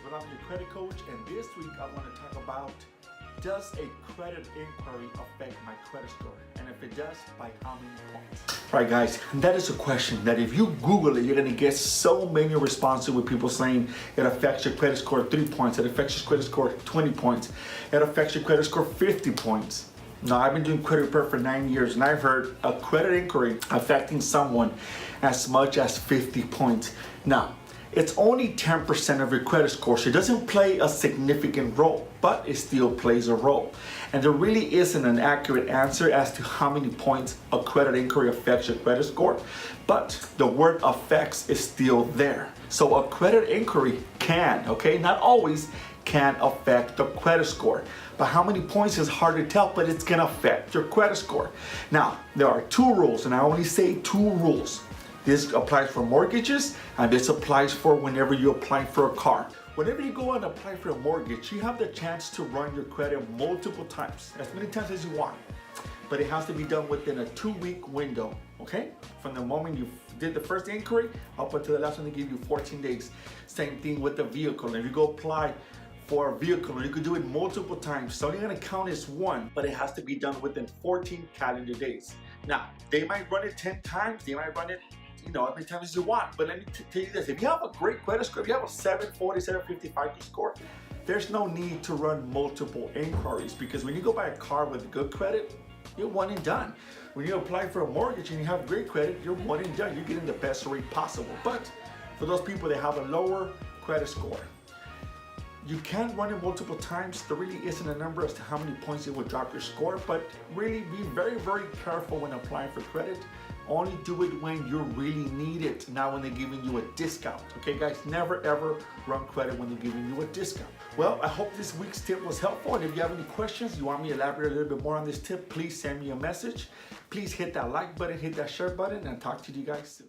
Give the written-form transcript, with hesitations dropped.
but I'm your credit coach, and this week I want to talk about, does a credit inquiry affect my credit score? And if it does, by how many points? All right, guys, and that is a question that if you Google it, you're gonna get so many responses with people saying it affects your credit score 3 points, it affects your credit score 20 points, it affects your credit score 50 points. Now, I've been doing credit repair for 9 years, and I've heard a credit inquiry affecting someone as much as 50 points. Now, it's only 10% of your credit score, so it doesn't play a significant role, but it still plays a role. And there really isn't an accurate answer as to how many points a credit inquiry affects your credit score, but the word affects is still there. So a credit inquiry can, okay, not always, can affect the credit score. But how many points is hard to tell, but it's gonna affect your credit score. Now, there are 2 rules, and I only say 2 rules. This applies for mortgages, and this applies for whenever you apply for a car. Whenever you go and apply for a mortgage, you have the chance to run your credit multiple times, as many times as you want. But it has to be done within a 2-week window, okay? From the moment you did the first inquiry up until the last one, they give you 14 days. Same thing with the vehicle. If you go apply for a vehicle, you could do it multiple times. So only gonna count as one, but it has to be done within 14 calendar days. Now, they might run it 10 times, they might run it as many times as you want. But let me tell you this, if you have a great credit score, if you have a 740, 750 FICO score, there's no need to run multiple inquiries, because when you go buy a car with good credit, you're one and done. When you apply for a mortgage and you have great credit, you're one and done. You're getting the best rate possible. But for those people that have a lower credit score, you can run it multiple times. There really isn't a number as to how many points it would drop your score, but really be very, very careful when applying for credit. Only do it when you really need it, not when they're giving you a discount. Okay, guys, never ever run credit when they're giving you a discount. Well, I hope this week's tip was helpful, and if you have any questions, you want me to elaborate a little bit more on this tip, please send me a message. Please hit that like button, hit that share button, and talk to you guys soon.